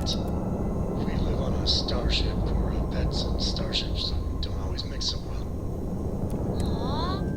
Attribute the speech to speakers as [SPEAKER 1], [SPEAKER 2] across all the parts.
[SPEAKER 1] right. We live on a starship, or pets and starships don't always mix so well.
[SPEAKER 2] Aww.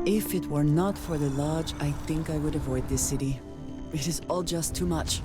[SPEAKER 3] If it were not for the lodge, I think I would avoid this city. It is all just too much.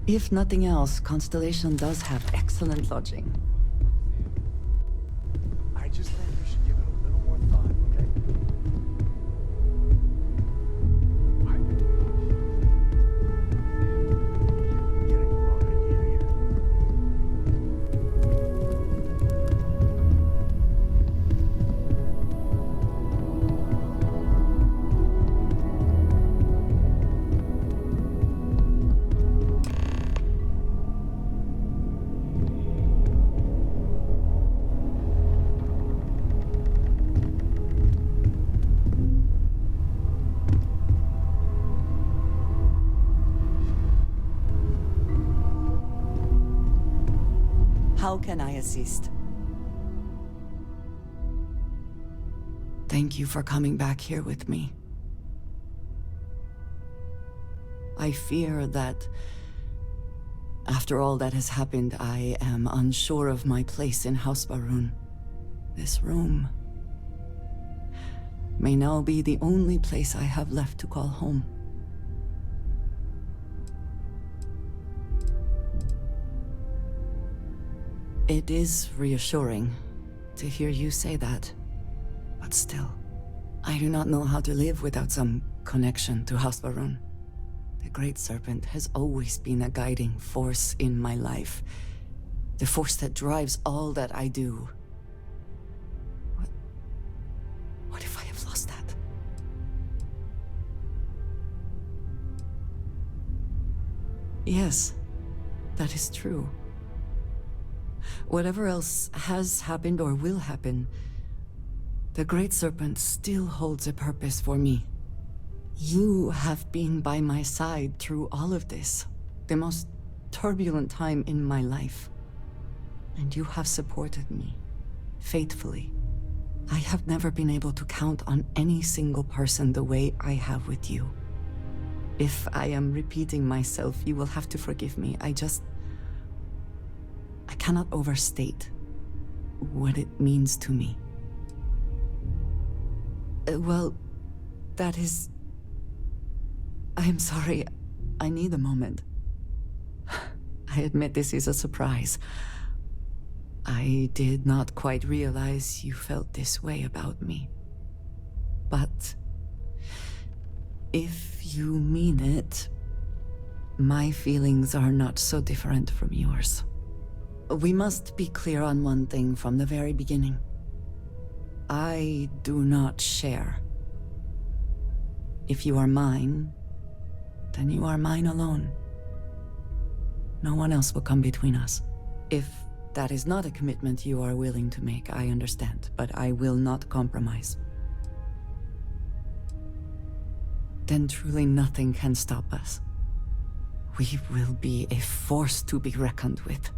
[SPEAKER 3] If nothing else, Constellation does have excellent lodging.
[SPEAKER 4] I just think you should give it a little more thought, okay? You're getting the wrong idea here.
[SPEAKER 3] How can I assist? Thank you for coming back here with me. I fear that after all that has happened, I am unsure of my place in House Baroon. This room may now be the only place I have left to call home. It is reassuring to hear you say that, but still, I do not know how to live without some connection to House Baroon. The Great Serpent has always been a guiding force in my life, the force that drives all that I do. What if I have lost that? Yes, that is true. Whatever else has happened or will happen, the Great Serpent still holds a purpose for me. You have been by my side through all of this, the most turbulent time in my life. And you have supported me, faithfully. I have never been able to count on any single person the way I have with you. If I am repeating myself, you will have to forgive me. I just cannot overstate what it means to me. Well, that is... I'm sorry. I need a moment. I admit this is a surprise. I did not quite realize you felt this way about me. But if you mean it, my feelings are not so different from yours. We must be clear on one thing from the very beginning. I do not share. If you are mine, then you are mine alone. No one else will come between us. If that is not a commitment you are willing to make, I understand, but I will not compromise. Then truly nothing can stop us. We will be a force to be reckoned with.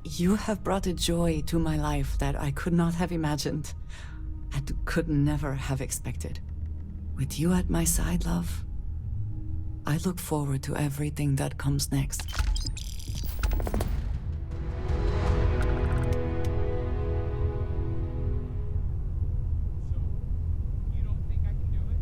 [SPEAKER 3] You have brought a joy to my life that I could not have imagined, and could never have expected. With you at my side, love, I look forward to everything that comes next.
[SPEAKER 2] You don't think I can do it?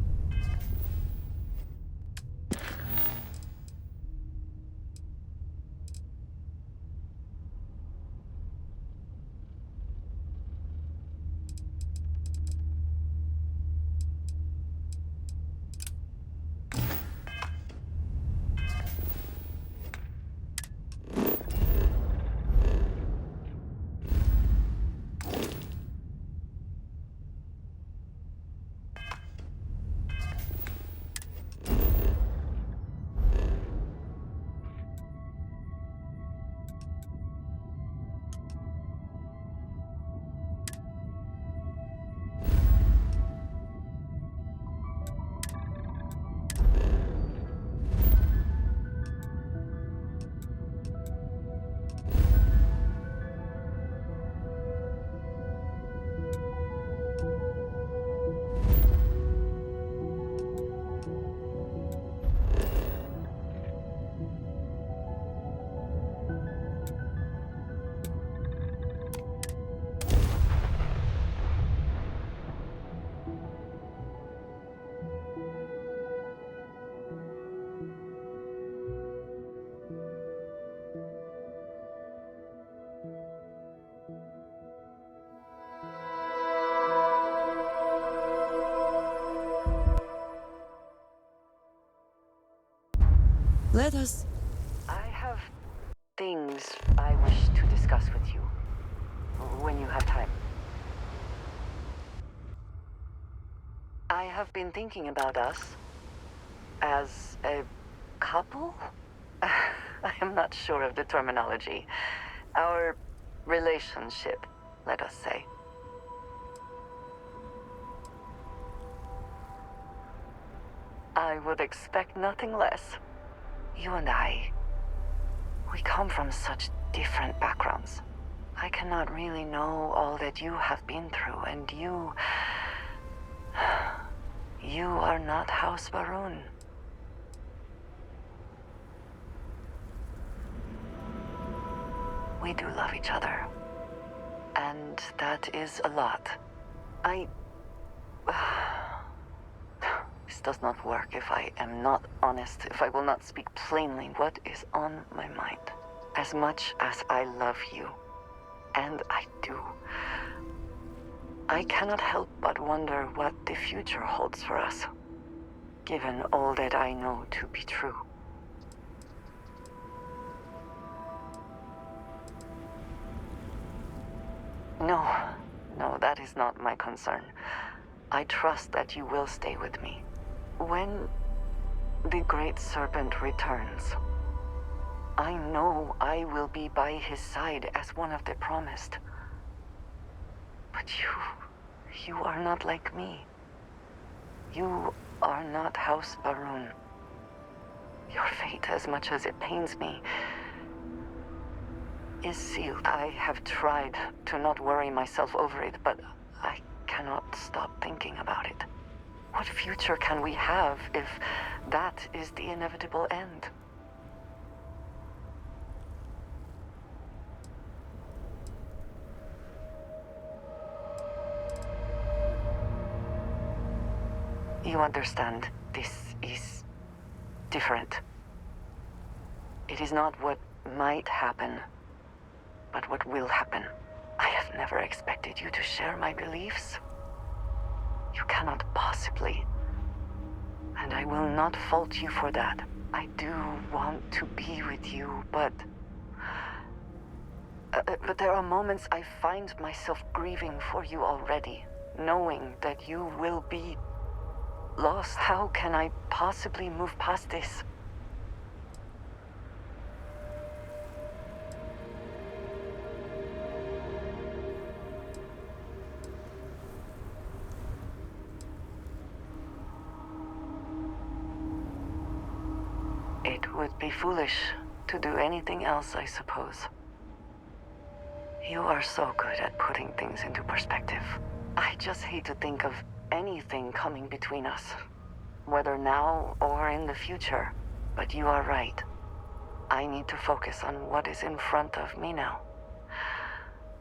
[SPEAKER 3] Let us... I have things I wish to discuss with you, when you have time. I have been thinking about us as a couple? I am not sure of the terminology. Our relationship, let us say. I would expect nothing less. You and I, we come from such different backgrounds. I cannot really know all that you have been through, and you are not House Baroon. We do love each other, and that is a lot. This does not work if I am not honest, if I will not speak plainly what is on my mind. As much as I love you, and I do, I cannot help but wonder what the future holds for us, given all that I know to be true. No, that is not my concern. I trust that you will stay with me. When the Great Serpent returns, I know I will be by his side as one of the promised. But you are not like me. You are not House Baroon. Your fate, as much as it pains me, is sealed. I have tried to not worry myself over it, but I cannot stop thinking about it. What future can we have if that is the inevitable end? you understand, this is different. It is not what might happen, but what will happen. I have never expected you to share my beliefs. You cannot possibly. And I will not fault you for that. I do want to be with you, but there are moments I find myself grieving for you already, knowing that you will be lost. How can I possibly move past this? It would be foolish to do anything else, I suppose. You are so good at putting things into perspective. I just hate to think of anything coming between us, whether now or in the future. But you are right. I need to focus on what is in front of me now.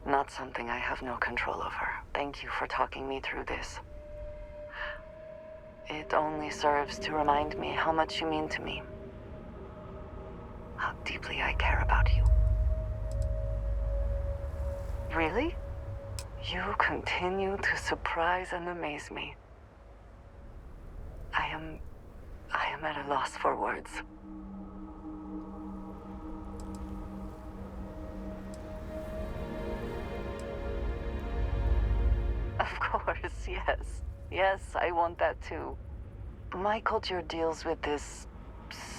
[SPEAKER 3] Not something I have no control over. Thank you for talking me through this. It only serves to remind me how much you mean to me. How deeply I care about you. Really? You continue to surprise and amaze me. I am at a loss for words. Of course, yes. Yes, I want that too. My culture deals with this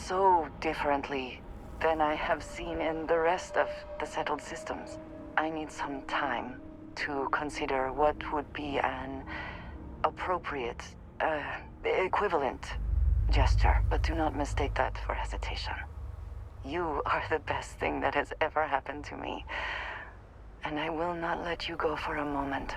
[SPEAKER 3] so differently than I have seen in the rest of the settled systems. I need some time to consider what would be an appropriate, equivalent gesture, but do not mistake that for hesitation. You are the best thing that has ever happened to me, and I will not let you go for a moment.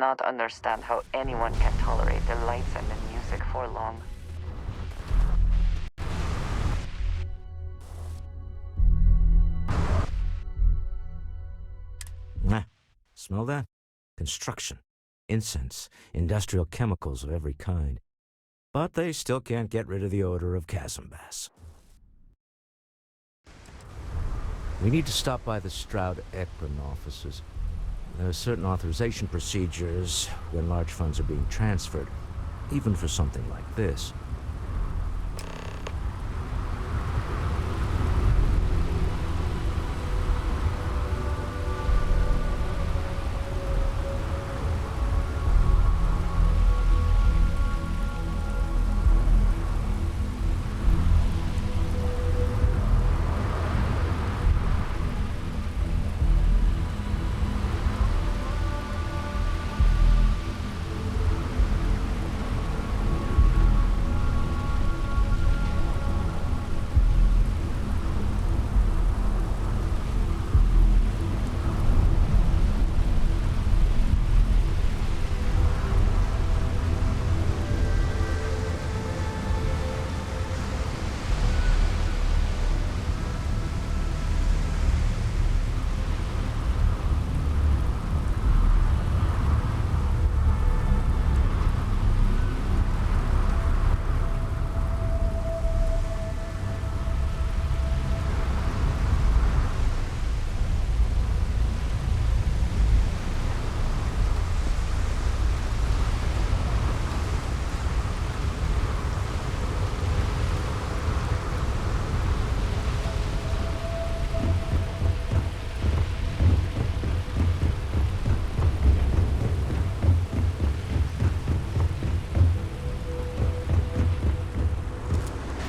[SPEAKER 3] cannot understand how anyone can tolerate the lights and the music for long.
[SPEAKER 5] Ah, smell that? Construction, incense, industrial chemicals of every kind. But they still can't get rid of the odor of chasm bass. We need to stop by the Stroud-Ekron offices. There are certain authorization procedures when large funds are being transferred, even for something like this.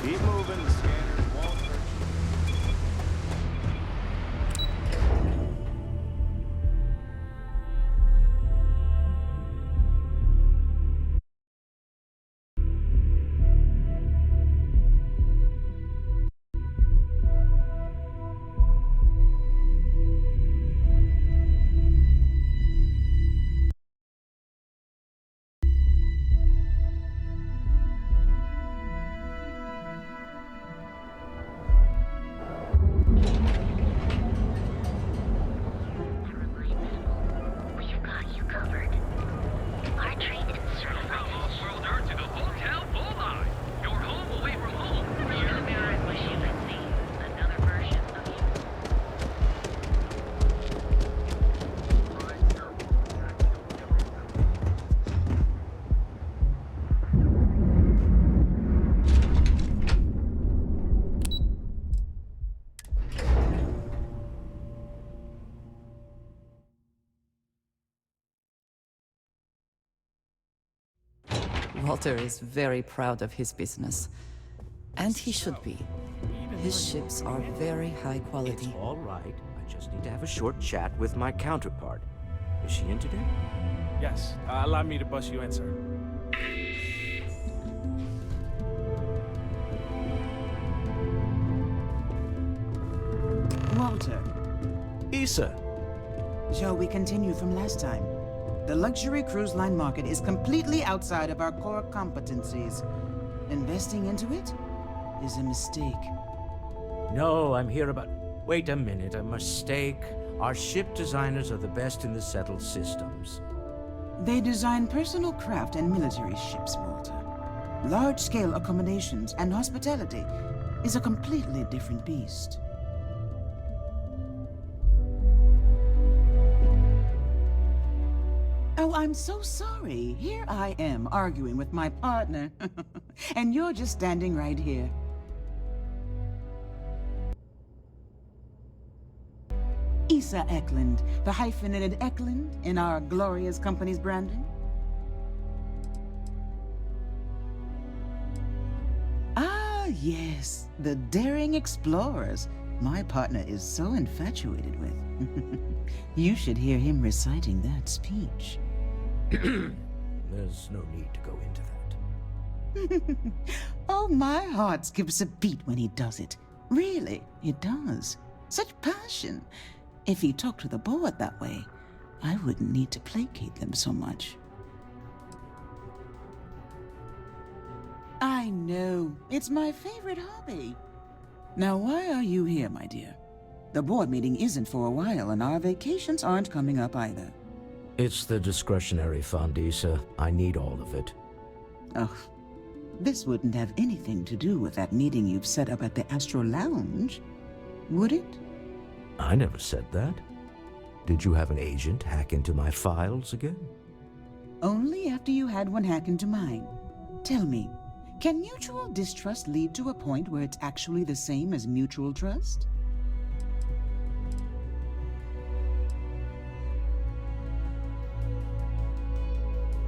[SPEAKER 4] Keep moving, the scanners won't hurt you.
[SPEAKER 6] We've got you covered. Our trained and certified
[SPEAKER 2] World Earth to the Hotel Bullseye. Your home away from home.
[SPEAKER 6] You're the mirror in which you can see another version of you.
[SPEAKER 3] Walter is very proud of his business. And he should be. His ships are very high
[SPEAKER 5] It's
[SPEAKER 3] quality.
[SPEAKER 5] all right. I just need to have a short chat with my counterpart. Is she in today?
[SPEAKER 2] Yes, allow me to bust you in, sir.
[SPEAKER 7] Walter,
[SPEAKER 5] Issa!
[SPEAKER 7] shall we continue from last time? The luxury cruise line market is completely outside of our core competencies. Investing into it is a mistake.
[SPEAKER 5] No, I'm here about... Wait a minute, a mistake. Our ship designers are the best in the settled systems.
[SPEAKER 7] They design personal craft and military ships, Walter. Large-scale accommodations and hospitality is a completely different beast. Oh, I'm so sorry. Here I am arguing with my partner. And you're just standing right here. Issa Eklund, the hyphenated Eklund in our glorious company's branding. Ah, yes, the daring explorers my partner is so infatuated with. You should hear him reciting that speech.
[SPEAKER 5] There's no need to go into that.
[SPEAKER 7] Oh, my heart skips a beat when he does it. Really, it does. Such passion. If he talked to the board that way, I wouldn't need to placate them so much. I know. It's my favorite hobby. Now, why are you here, my dear? The board meeting isn't for a while, and our vacations aren't coming up either.
[SPEAKER 5] It's the discretionary fund, Issa. I need all of it.
[SPEAKER 7] Oh, this wouldn't have anything to do with that meeting you've set up at the Astro Lounge, would it?
[SPEAKER 5] I never said that. Did you have an agent hack into my files again?
[SPEAKER 7] Only after you had one hack into mine. Tell me, can mutual distrust lead to a point where it's actually the same as mutual trust?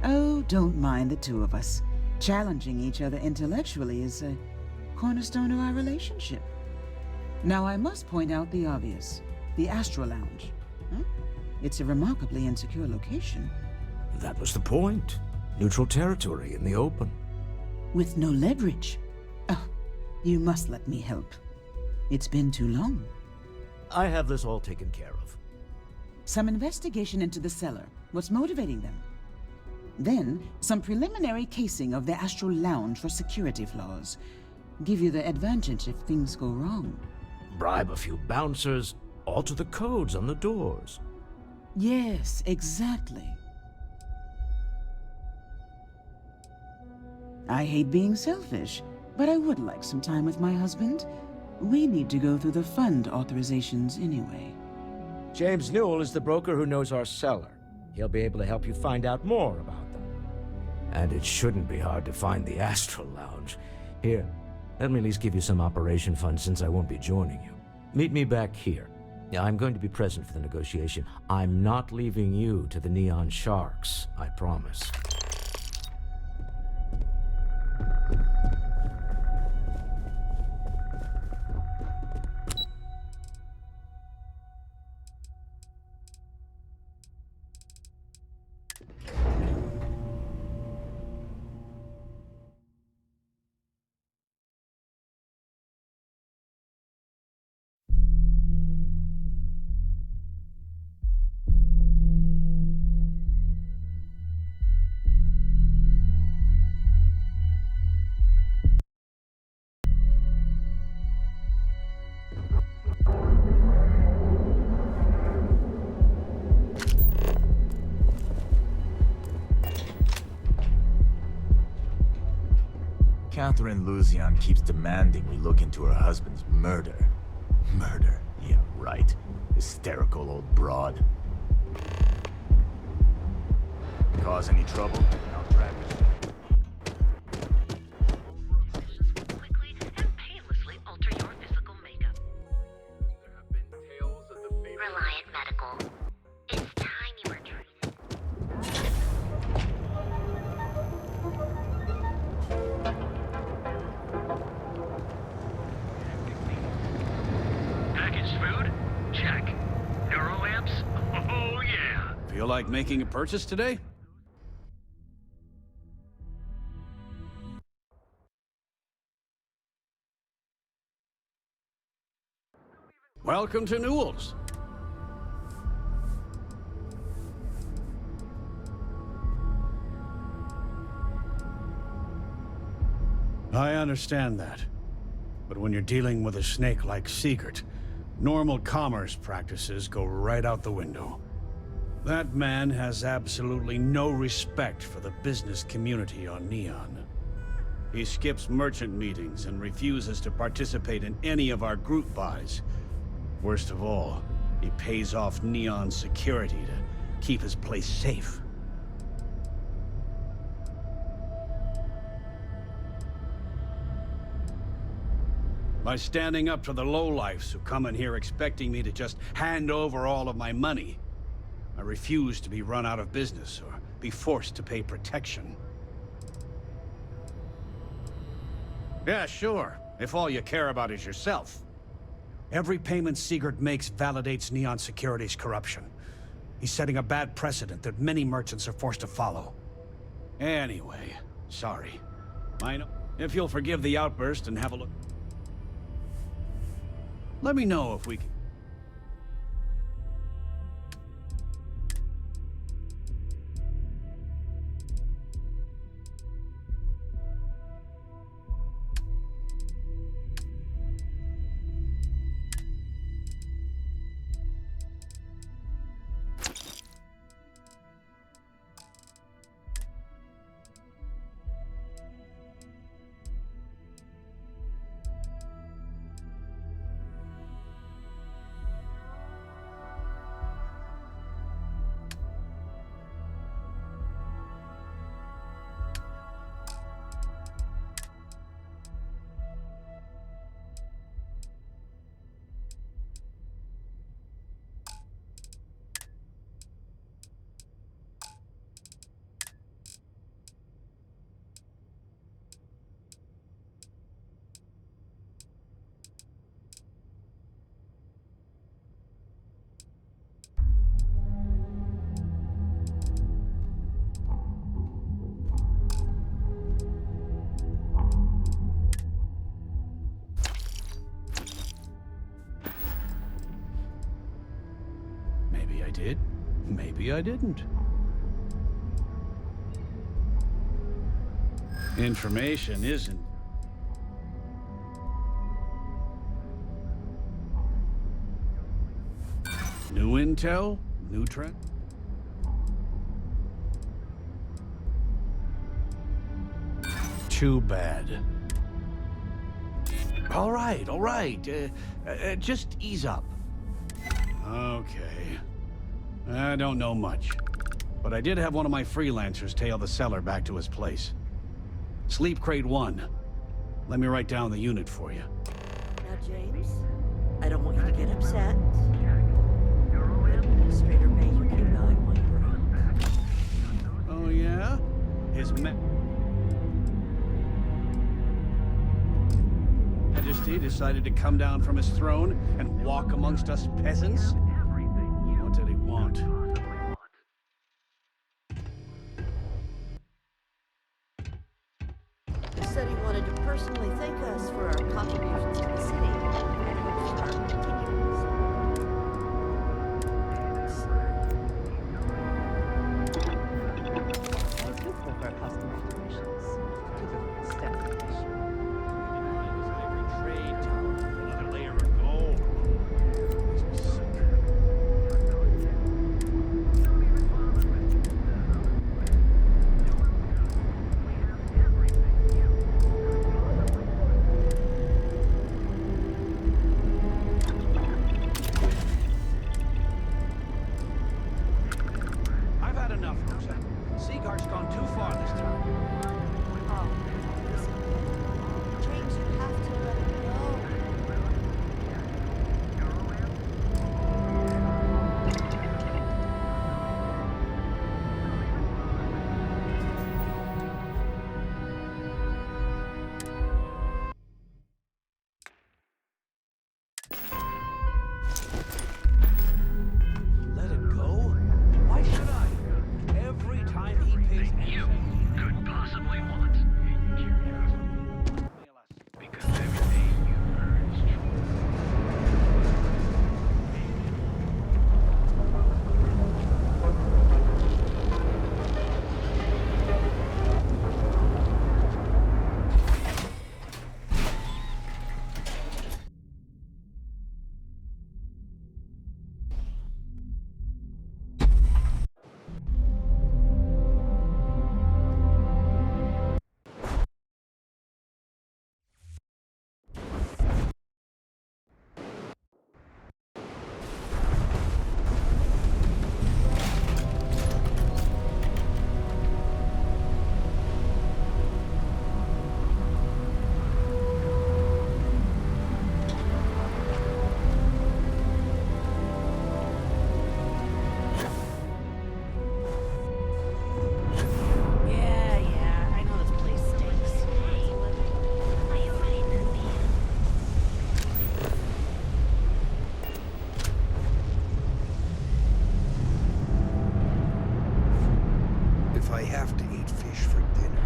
[SPEAKER 7] Oh, don't mind the two of us. Challenging each other intellectually is a cornerstone of our relationship. Now, I must point out the obvious. The Astro Lounge. Huh? It's a remarkably insecure location.
[SPEAKER 5] That was the point. Neutral territory in the open.
[SPEAKER 7] With no leverage. Oh, you must let me help. It's been too long.
[SPEAKER 5] I have this all taken care of.
[SPEAKER 7] Some investigation into the cellar. What's motivating them? Then, some preliminary casing of the Astro Lounge for security flaws. Give you the advantage if things go wrong.
[SPEAKER 5] Bribe a few bouncers, alter the codes on the doors.
[SPEAKER 7] Yes, exactly. I hate being selfish, but I would like some time with my husband. We need to go through the fund authorizations anyway.
[SPEAKER 5] James Newell is the broker who knows our cellar. He'll be able to help you find out more about them. And it shouldn't be hard to find the Astral Lounge. Here, let me at least give you some operation funds since I won't be joining you. Meet me back here. I'm going to be present for the negotiation. I'm not leaving you to the Neon Sharks, I promise.
[SPEAKER 4] Catherine Luzian keeps demanding we look into her husband's murder. Murder? Yeah, right. Hysterical old broad. Cause any trouble? I'll drag this.
[SPEAKER 6] Quickly and painlessly alter your physical makeup.
[SPEAKER 2] There have been tales of the fabled
[SPEAKER 6] Reliant Medical. It's time you were treated.
[SPEAKER 2] packaged food? Check. Neural lamps? Oh yeah.
[SPEAKER 8] Feel like making a purchase today? Welcome to Newell's. I understand that. But when you're dealing with a snake like Siegert, normal commerce practices go right out the window. That man has absolutely no respect for the business community on Neon. He skips merchant meetings and refuses to participate in any of our group buys. Worst of all, he pays off Neon security to keep his place safe. By standing up to the lowlifes who come in here expecting me to just hand over all of my money, I refuse to be run out of business or be forced to pay protection. Yeah, sure, if all you care about is yourself. Every payment Siegert makes validates Neon Security's corruption. He's setting a bad precedent that many merchants are forced to follow. Anyway, sorry. If you'll forgive the outburst and have a look... Let me know if we can... I did. Maybe I didn't. Information isn't... New intel? New trend? Too bad.
[SPEAKER 9] All right, all right. Just ease up.
[SPEAKER 8] Okay. I don't know much. But I did have one of my freelancers tail the seller back to his place. Sleep Crate 1. Let me write down the unit for you.
[SPEAKER 10] Now, James, I don't want you to get upset. The administrator Major came by while you were out.
[SPEAKER 8] Oh, yeah? His Majesty decided to come down from his throne and walk amongst us peasants? What did he want?
[SPEAKER 10] He said he wanted to personally thank us for our contributions to the city and for our continuous.
[SPEAKER 11] I do prefer custom alterations to the standard edition.
[SPEAKER 8] Trade tower with another layer of gold. Makes me sick. I've had enough, Rosa. Seagar's gone too far this time.
[SPEAKER 10] Oh, listen. James, you have to let it go.
[SPEAKER 9] Let it go? Why should I? Every time he pays
[SPEAKER 2] You could possibly want. Because everything you heard is true.
[SPEAKER 10] Yeah, I know this place stinks.
[SPEAKER 6] Are you ready to leave?
[SPEAKER 9] If I have to eat fish for dinner.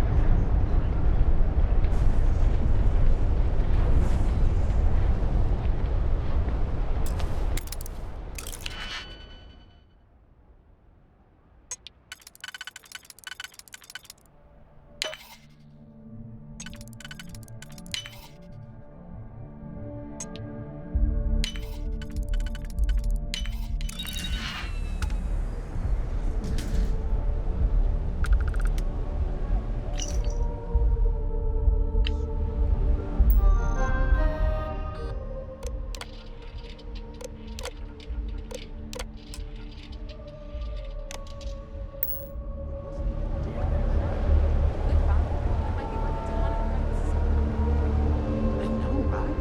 [SPEAKER 11] I know, right?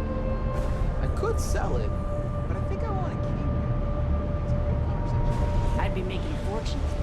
[SPEAKER 11] I could sell it, but I think I want to keep it. It's a great conversation.
[SPEAKER 10] I'd be making fortunes.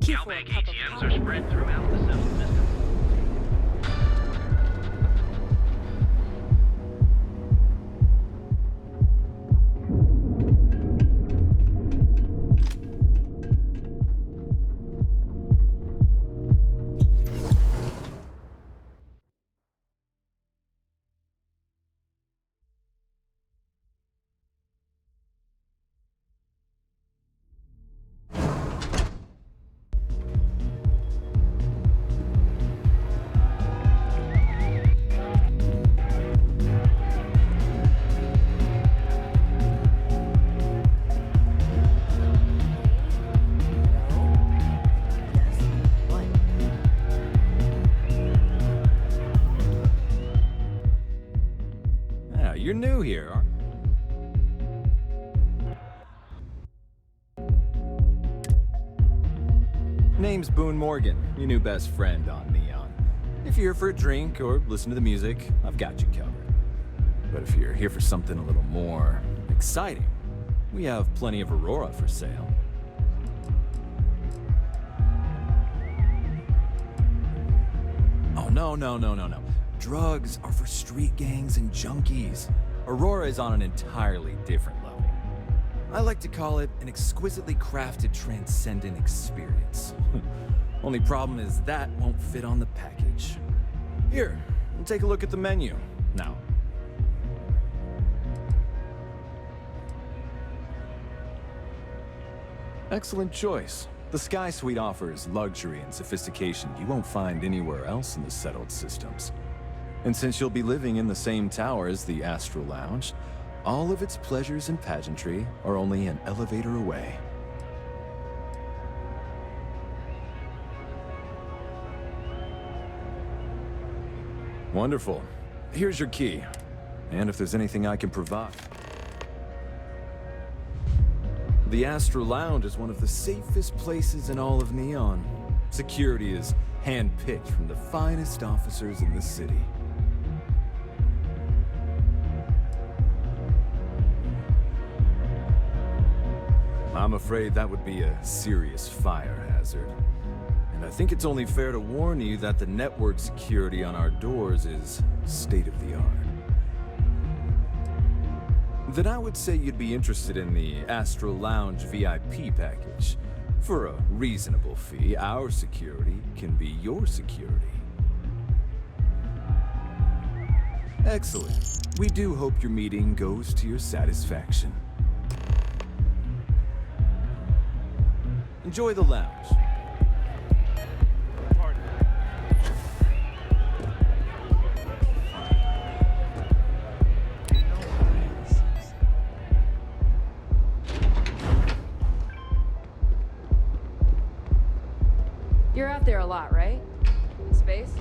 [SPEAKER 10] Cue for a
[SPEAKER 2] Galbank
[SPEAKER 10] cup of
[SPEAKER 2] ATMs
[SPEAKER 10] coffee.
[SPEAKER 2] are spread throughout the system.
[SPEAKER 10] Yes. What?
[SPEAKER 12] Yeah, you're new here, aren't Name's Boone Morgan, your new best friend on Neon. If you're here for a drink or listen to the music, I've got you covered. But if you're here for something a little more exciting, we have plenty of Aurora for sale. Oh, no. Drugs are for street gangs and junkies. Aurora is on an entirely different level. I like to call it an exquisitely crafted, transcendent experience. Only problem is that won't fit on the package. Here, take a look at the menu. Now. Excellent choice. The Sky Suite offers luxury and sophistication you won't find anywhere else in the settled systems. And since you'll be living in the same tower as the Astral Lounge, all of its pleasures and pageantry are only an elevator away. Wonderful. Here's your key. And if there's anything I can provide. The Astral Lounge is one of the safest places in all of Neon. Security is hand-picked from the finest officers in the city. I'm afraid that would be a serious fire hazard. And I think it's only fair to warn you that the network security on our doors is state-of-the-art. Then I would say you'd be interested in the Astral Lounge VIP package. For a reasonable fee, our security can be your security. Excellent. We do hope your meeting goes to your satisfaction. Enjoy the lounge.
[SPEAKER 13] You're out there a lot, right? In space?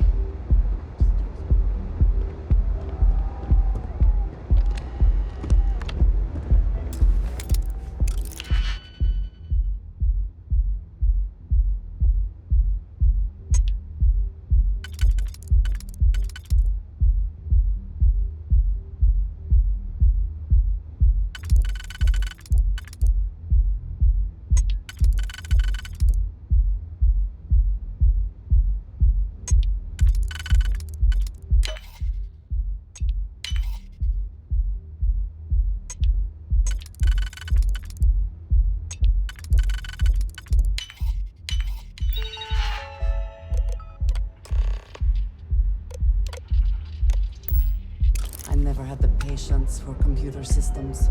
[SPEAKER 3] I never had the patience for computer systems.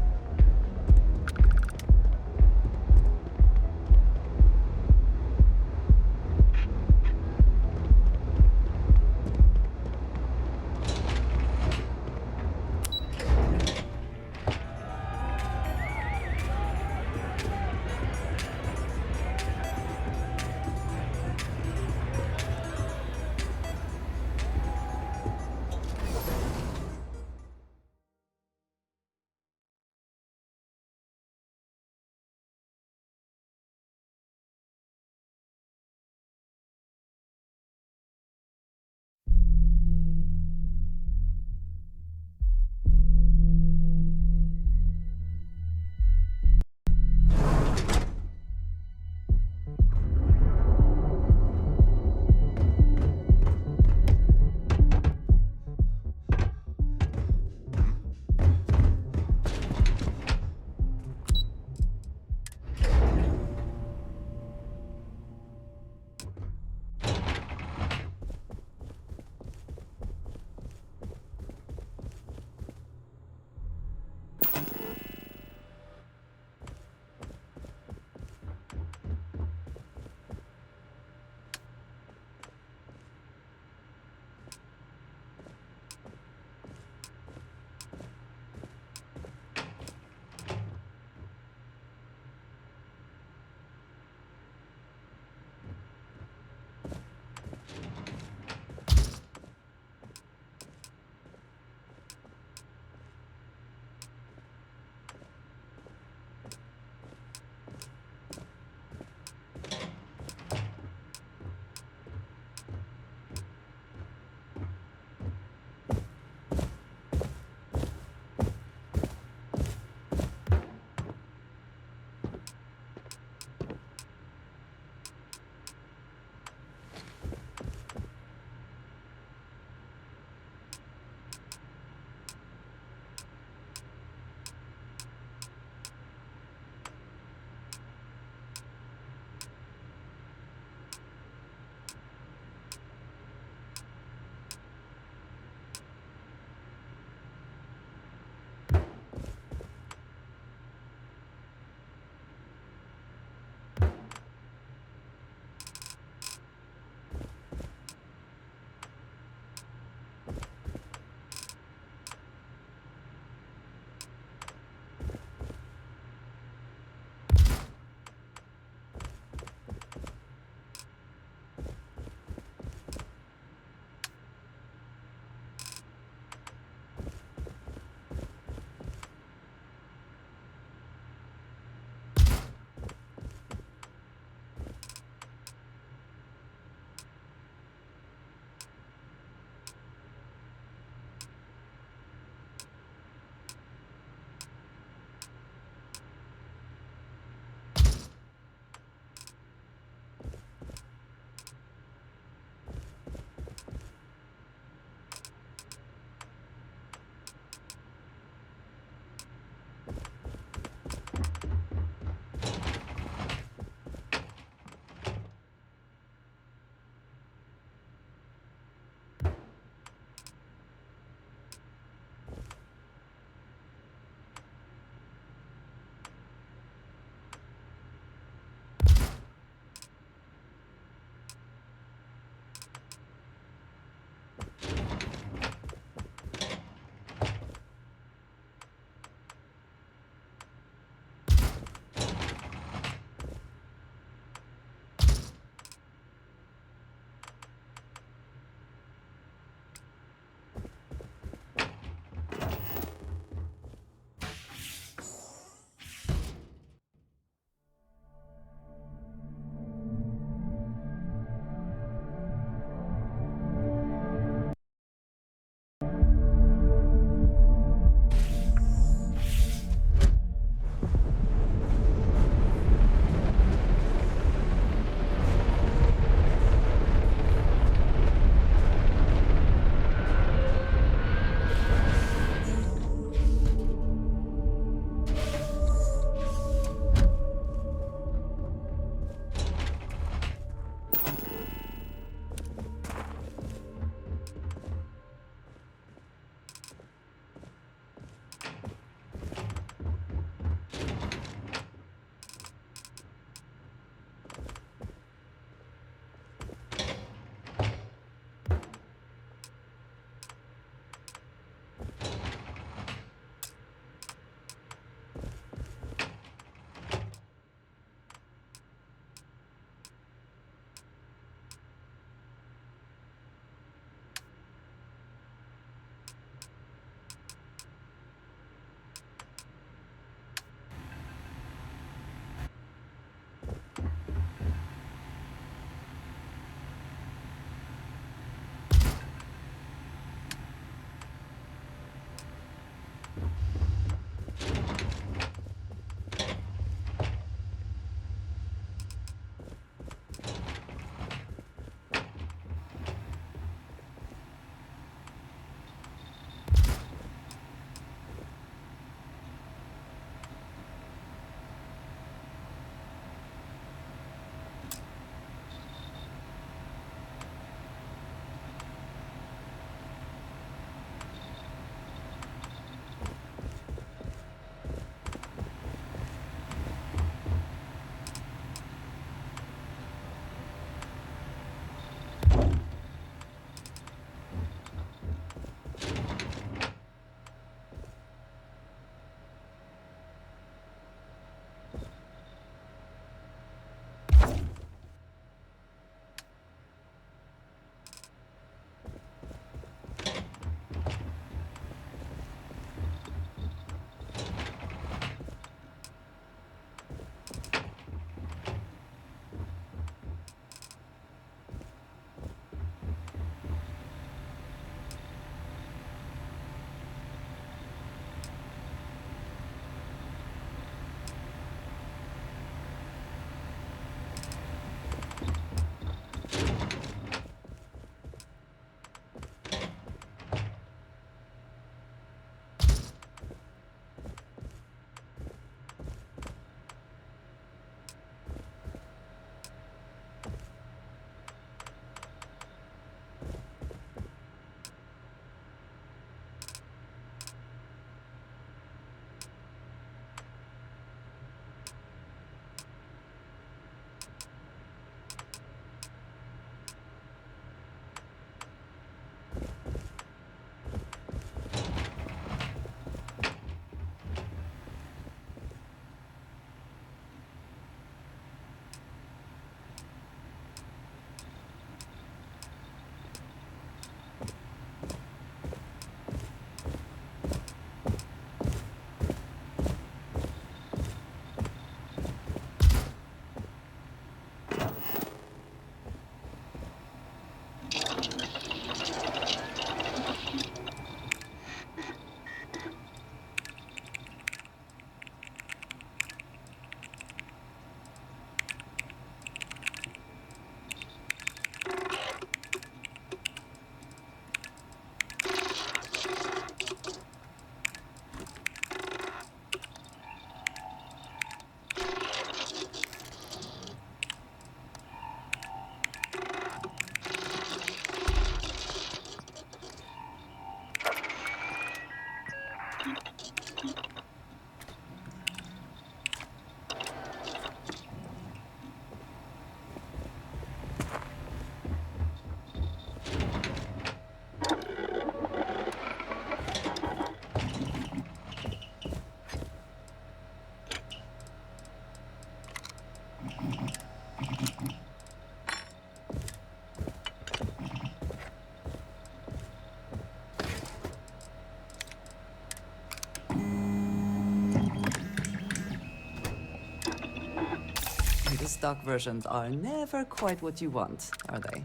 [SPEAKER 3] stock versions are never quite what you want, are they?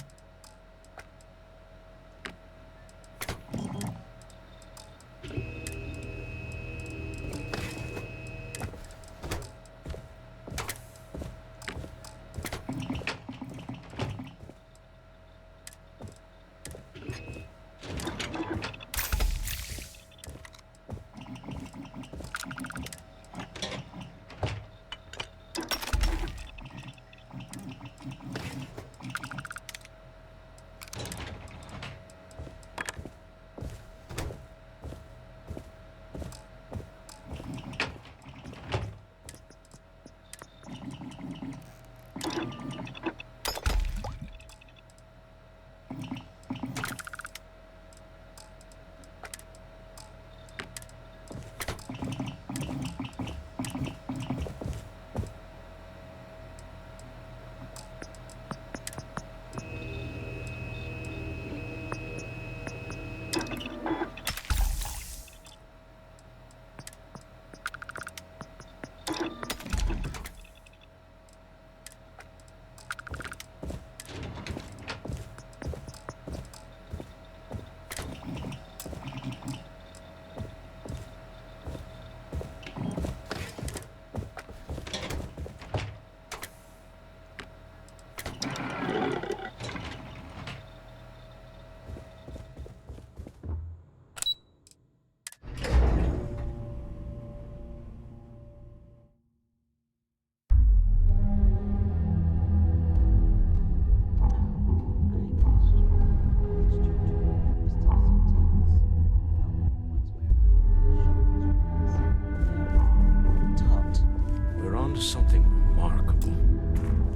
[SPEAKER 5] Something remarkable.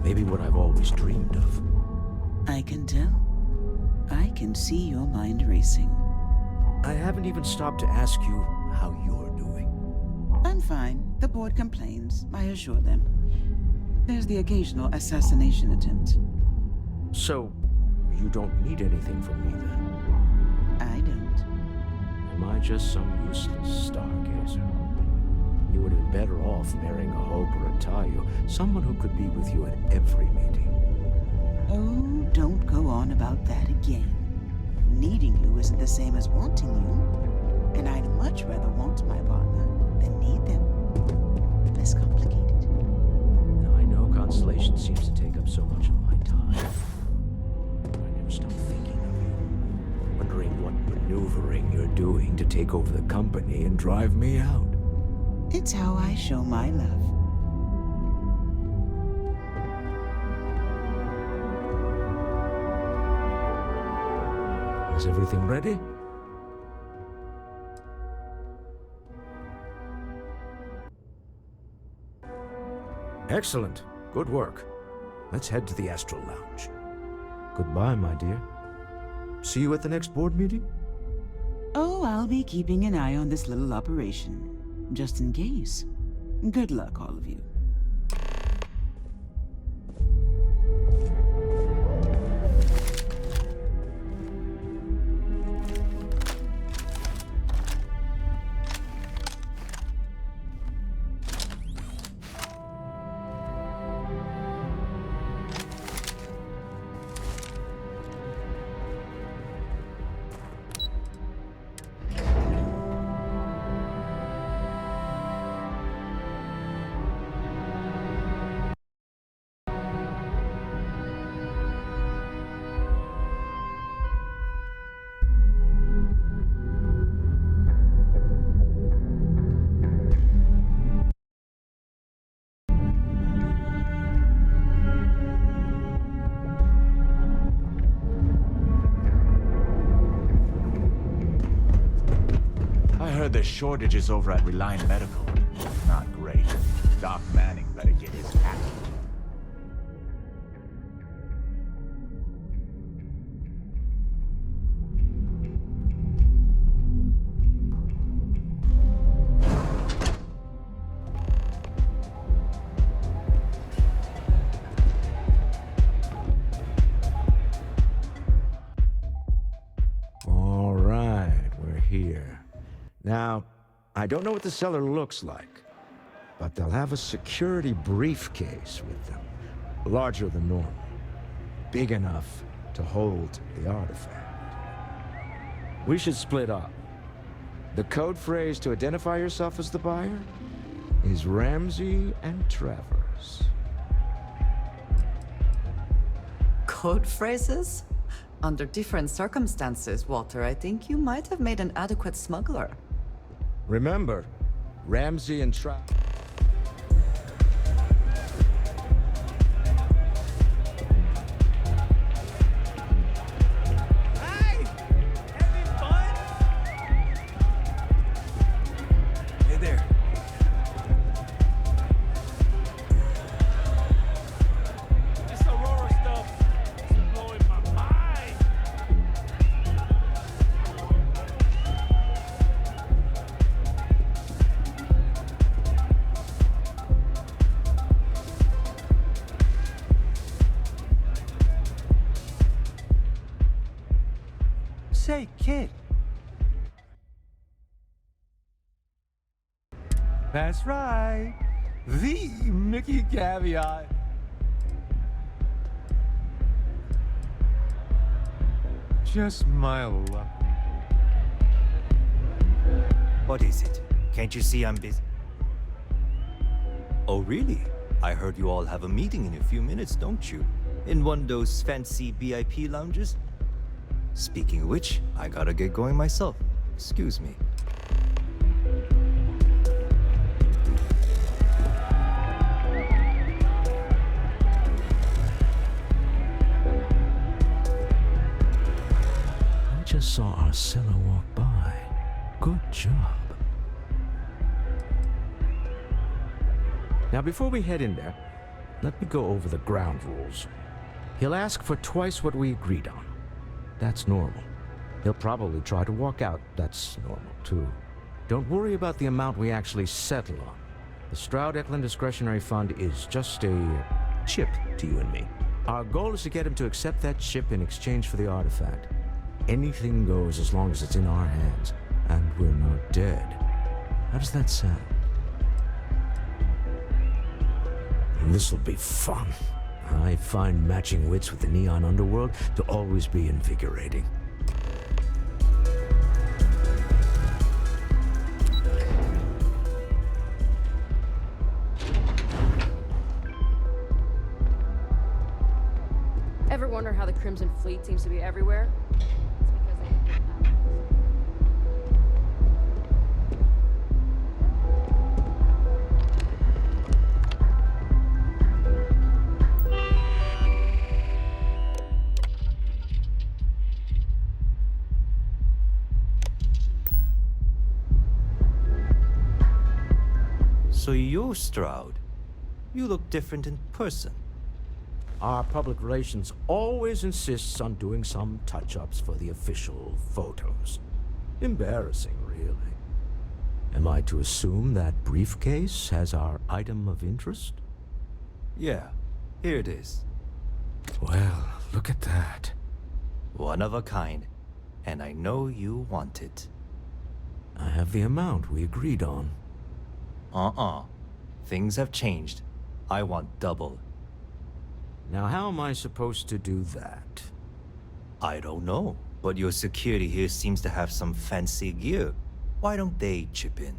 [SPEAKER 5] Maybe what I've always dreamed of.
[SPEAKER 7] I can tell. I can see your mind racing.
[SPEAKER 5] I haven't even stopped to ask you how you're doing.
[SPEAKER 7] I'm fine. The board complains, I assure them. There's the occasional assassination attempt.
[SPEAKER 5] So, you don't need anything from me then?
[SPEAKER 7] I don't.
[SPEAKER 5] Am I just some useless stargazer? You would have been better off marrying a Hope or a Tayo, someone who could be with you at every meeting.
[SPEAKER 7] Oh, don't go on about that again. Needing you isn't the same as wanting you, and I'd much rather want my partner than need them. Less complicated.
[SPEAKER 5] Now, I know Constellation seems to take up so much of my time, but I never stop thinking of you, wondering what maneuvering you're doing to take over the company and drive me out.
[SPEAKER 7] It's how I show my love.
[SPEAKER 5] Is everything ready? Excellent. Good work. Let's head to the Astral Lounge. Goodbye, my dear. See you at the next board meeting?
[SPEAKER 7] Oh, I'll be keeping an eye on this little operation. Just in case. Good luck, all of you.
[SPEAKER 4] There's shortages over at Reliant Medical. Not great. Doc Manning better get his act.
[SPEAKER 5] All right, we're here. Now, I don't know what the cellar looks like, but they'll have a security briefcase with them. Larger than normal. Big enough to hold the artifact. We should split up. The code phrase to identify yourself as the buyer is Ramsey and Travers.
[SPEAKER 3] Code phrases? Under different circumstances, Walter, I think you might have made an adequate smuggler.
[SPEAKER 5] Remember, Ramsey and Travers.
[SPEAKER 9] Say, kid. That's right. The Mickey caveat. Just my luck.
[SPEAKER 14] What is it? Can't you see I'm busy? Oh, really? I heard you all have a meeting in a few minutes, don't you? In one of those fancy VIP lounges? Speaking of which, I gotta get going myself. Excuse me.
[SPEAKER 5] I just saw Arcella walk by. Good job. Now, before we head in there, let me go over the ground rules. He'll ask for twice what we agreed on. That's normal. He'll probably try to walk out. That's normal, too. Don't worry about the amount we actually settle on. The Stroud-Eklund Discretionary Fund is just a chip to you and me. Our goal is to get him to accept that chip in exchange for the artifact. Anything goes as long as it's in our hands, and we're not dead. How does that sound? This'll be fun. I find matching wits with the neon underworld to always be invigorating.
[SPEAKER 13] Ever wonder how the Crimson Fleet seems to be everywhere? It's because they have good allies.
[SPEAKER 14] So you're Stroud. You look different in person.
[SPEAKER 5] Our public relations always insists on doing some touch-ups for the official photos. Embarrassing, really. Am I to assume that briefcase has our item of interest?
[SPEAKER 14] Yeah, here it is.
[SPEAKER 5] Well, look at that.
[SPEAKER 14] One of a kind. And I know you want it.
[SPEAKER 5] I have the amount we agreed on.
[SPEAKER 14] Things have changed. I want double.
[SPEAKER 5] Now, how am I supposed to do that?
[SPEAKER 14] I don't know, but your security here seems to have some fancy gear. Why don't they chip in?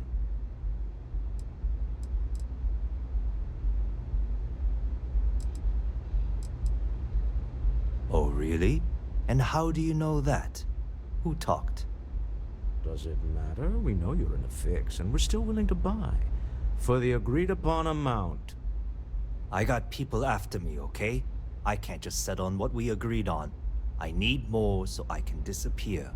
[SPEAKER 14] Oh, really? And how do you know that? Who talked?
[SPEAKER 5] Does it matter? We know you're in a fix, and we're still willing to buy. For the agreed-upon amount.
[SPEAKER 14] I got people after me, okay? I can't just settle on what we agreed on. I need more so I can disappear.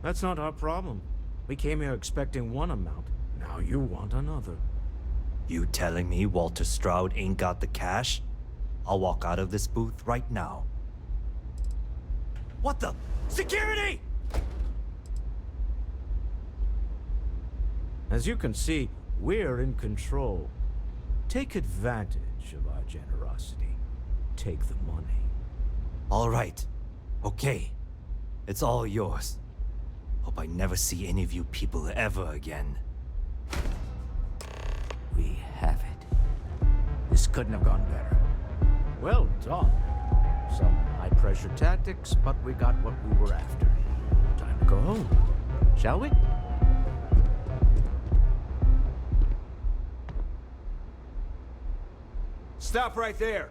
[SPEAKER 5] That's not our problem. We came here expecting one amount. Now you want another.
[SPEAKER 14] You telling me Walter Stroud ain't got the cash? I'll walk out of this booth right now. What the? Security!
[SPEAKER 5] As you can see, we're in control. Take advantage of our generosity. Take the money.
[SPEAKER 14] All right. Okay. It's all yours. Hope I never see any of you people ever again.
[SPEAKER 5] We have it. This couldn't have gone better. Well done. Some high-pressure tactics, but we got what we were after. Time to go home, shall we?
[SPEAKER 9] Stop right there.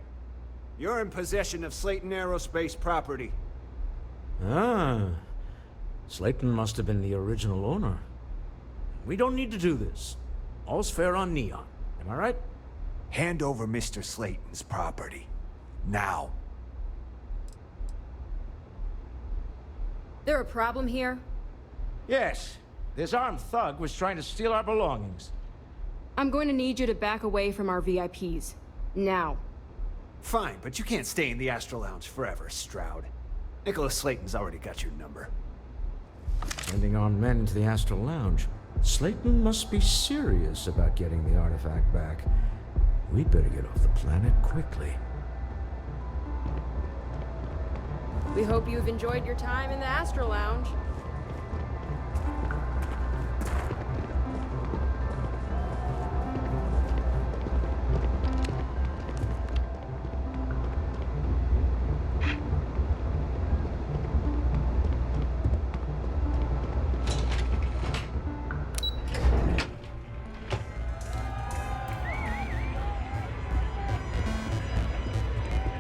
[SPEAKER 9] You're in possession of Slayton Aerospace property.
[SPEAKER 5] Ah. Slayton must have been the original owner. We don't need to do this. All's fair on Neon. Am I right?
[SPEAKER 9] Hand over Mr. Slayton's property. Now.
[SPEAKER 13] There a problem here?
[SPEAKER 5] Yes. This armed thug was trying to steal our belongings.
[SPEAKER 13] I'm going to need you to back away from our VIPs. Now.
[SPEAKER 9] Fine, but you can't stay in the Astral Lounge forever, Stroud. Nicholas Slayton's already got your number.
[SPEAKER 5] Sending armed men into the Astral Lounge. Slayton must be serious about getting the artifact back. We'd better get off the planet quickly.
[SPEAKER 13] We hope you've enjoyed your time in the Astro Lounge.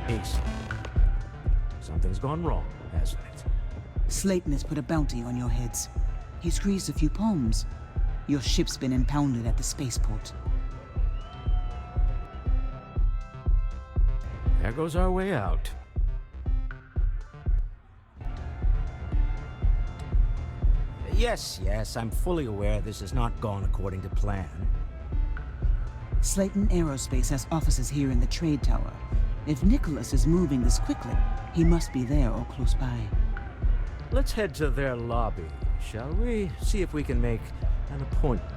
[SPEAKER 5] Peace. Something's gone wrong, hasn't it?
[SPEAKER 7] Slayton has put a bounty on your heads. He squeezed a few palms. Your ship's been impounded at the spaceport.
[SPEAKER 5] There goes our way out. Yes, I'm fully aware this has not gone according to plan.
[SPEAKER 7] Slayton Aerospace has offices here in the trade tower. If Nicholas is moving this quickly, he must be there or close by.
[SPEAKER 5] Let's head to their lobby, shall we? See if we can make an appointment.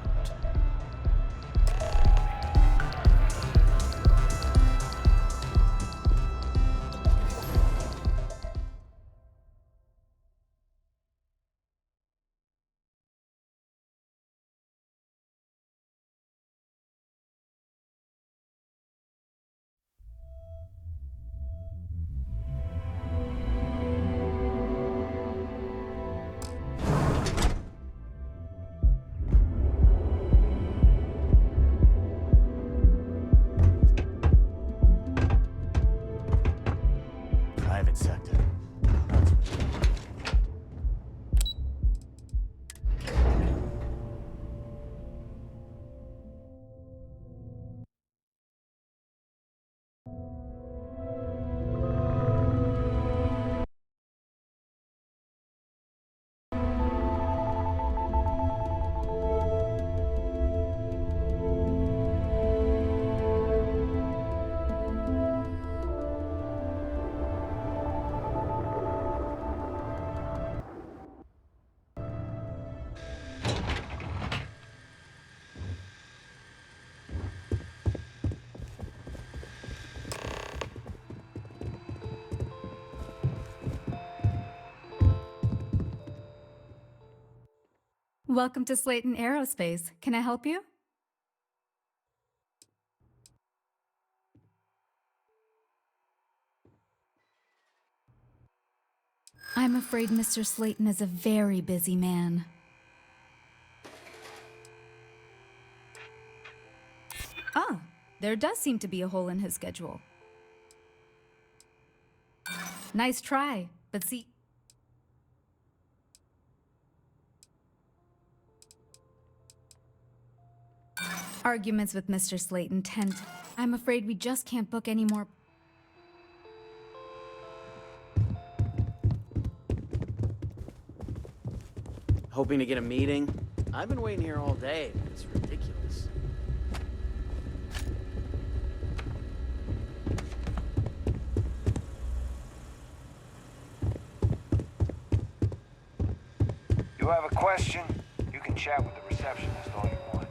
[SPEAKER 4] Private sector.
[SPEAKER 15] Welcome to Slayton Aerospace. Can I help you? I'm afraid Mr. Slayton is a very busy man. Oh, there does seem to be a hole in his schedule. Nice try, but see... Arguments with Mr. Slayton tend... I'm afraid we just can't book any more...
[SPEAKER 11] Hoping to get a meeting? I've been waiting here all day. It's ridiculous.
[SPEAKER 9] You have a question? You can chat with the receptionist all you want.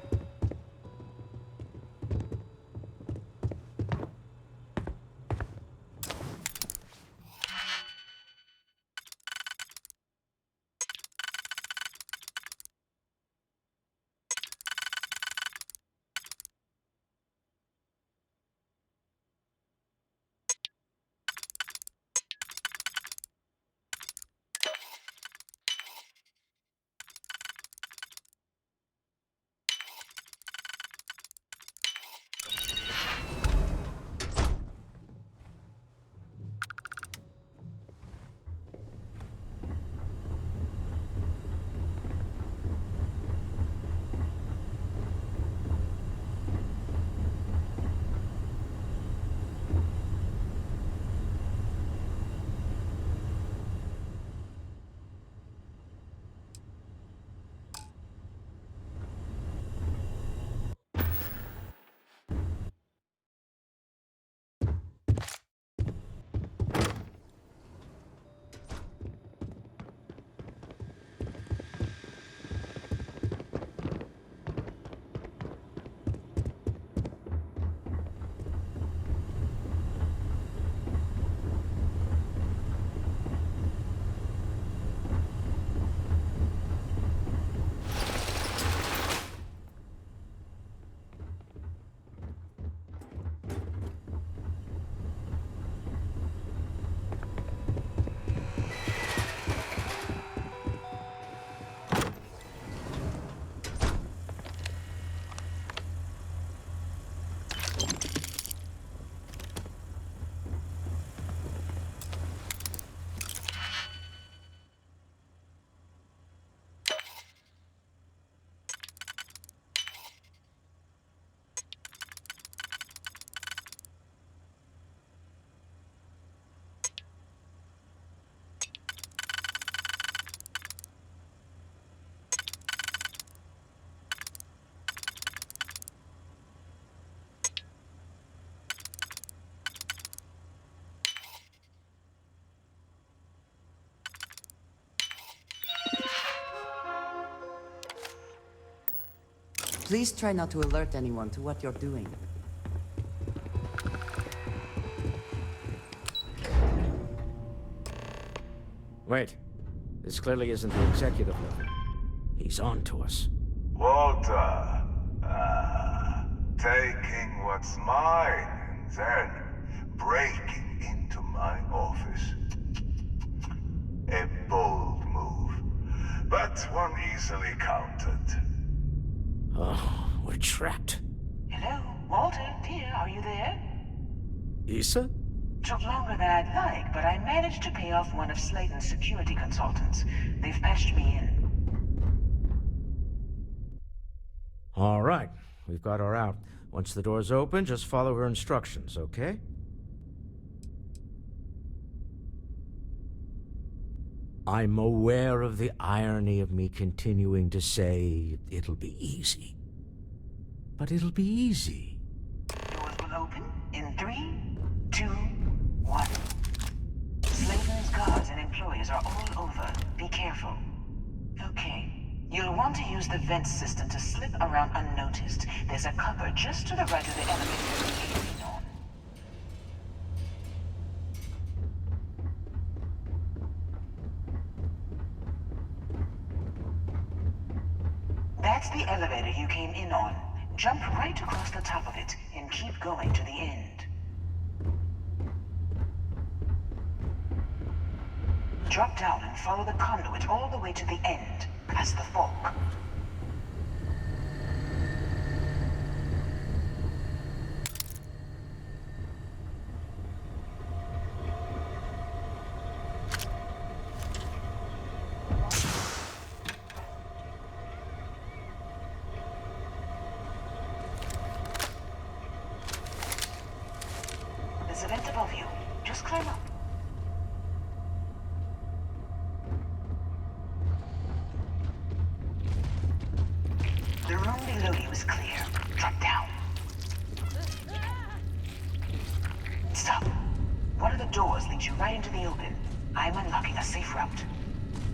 [SPEAKER 3] Please try not to alert anyone to what you're doing.
[SPEAKER 5] Wait. This clearly isn't the executive level. He's on to us.
[SPEAKER 16] Walter. Taking what's mine and then breaking into my office. A bold move, but one easily countered.
[SPEAKER 5] Oh, we're trapped.
[SPEAKER 7] Hello, Walter, dear, are you there?
[SPEAKER 5] Issa?
[SPEAKER 7] Took longer than I'd like, but I managed to pay off one of Slayton's security consultants. They've patched me in.
[SPEAKER 5] All right, we've got her out. Once the door's open, just follow her instructions, okay? I'm aware of the irony of me continuing to say it'll be easy. But it'll be easy.
[SPEAKER 7] Doors will open in 3, 2, 1. Slayton's guards and employees are all over. Be careful. Okay. You'll want to use the vent system to slip around unnoticed. There's a cupboard just to the right of the elevator you came in on. That's the elevator you came in on. Jump right across the top of it and keep going to the end. Drop down and follow the conduit all the way to the end, past the fork. There's a vent above you. Just climb up. The room below you is clear. Drop down. Stop. One of the doors leads you right into the open. I'm unlocking a safe route.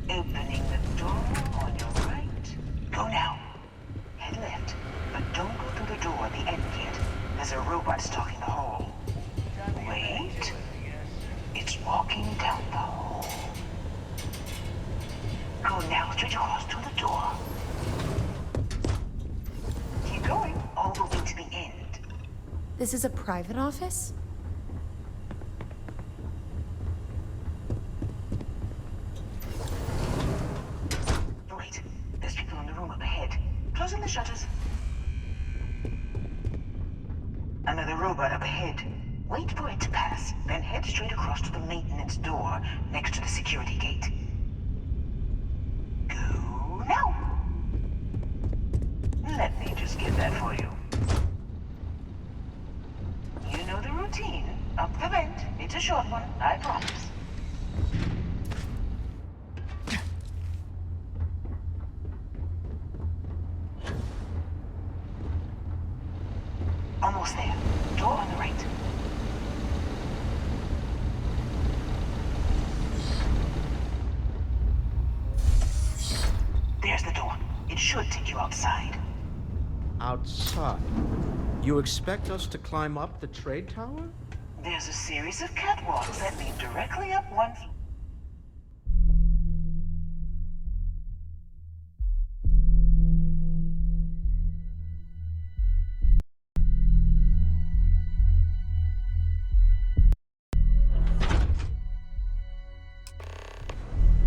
[SPEAKER 7] Opening the door on your right. Go now. Head left, but don't go through the door at the end yet. There's a robot stalking the hall. Wait. It's walking down the hall. Go now, straight across to the door. Keep going, all the way to the end.
[SPEAKER 15] This is a private office?
[SPEAKER 7] Wait, there's people in the room up ahead. Closing the shutters. Another robot up ahead. Wait for it to pass, then head straight across to the maintenance door next to the security gate. Go now! Let me just get that for you. You know the routine. Up the vent. It's a short one, I promise. Almost there. Door on the right. There's the door. It should take you outside.
[SPEAKER 5] Outside? You expect us to climb up the trade tower?
[SPEAKER 7] There's a series of catwalks that lead directly up one floor.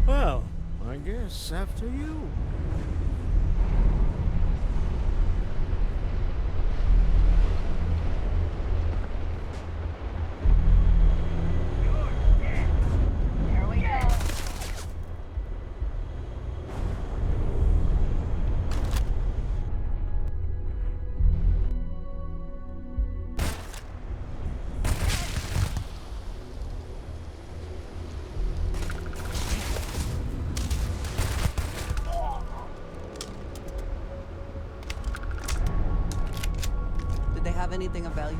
[SPEAKER 5] Well, I guess after you.
[SPEAKER 3] Did they have anything of value?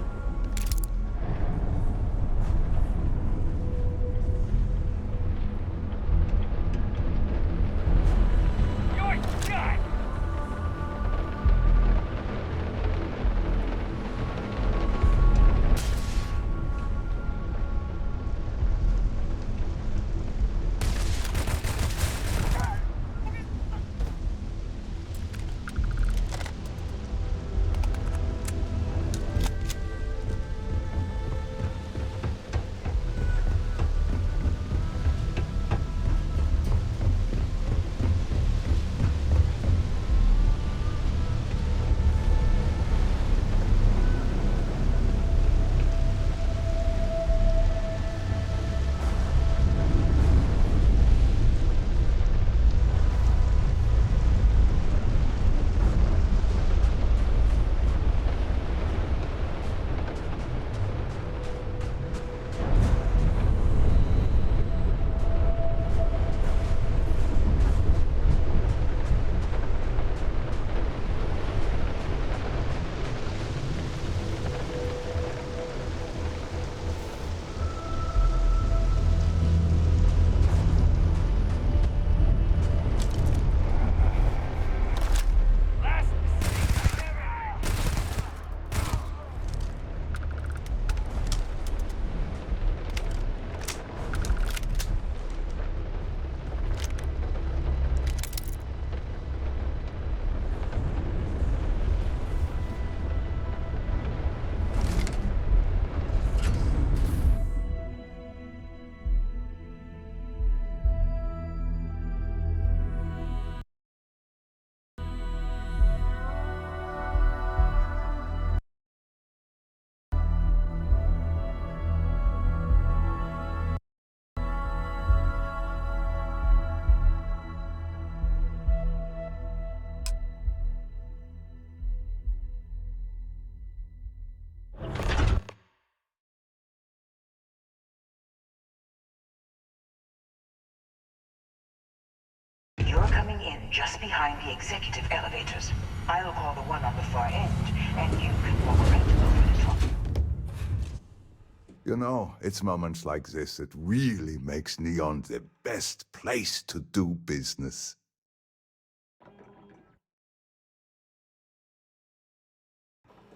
[SPEAKER 17] You're coming in just behind the executive elevators. I'll call the one on the far end, and you can walk right over the top.
[SPEAKER 16] You know, it's moments like this that really makes Neon the best place to do business.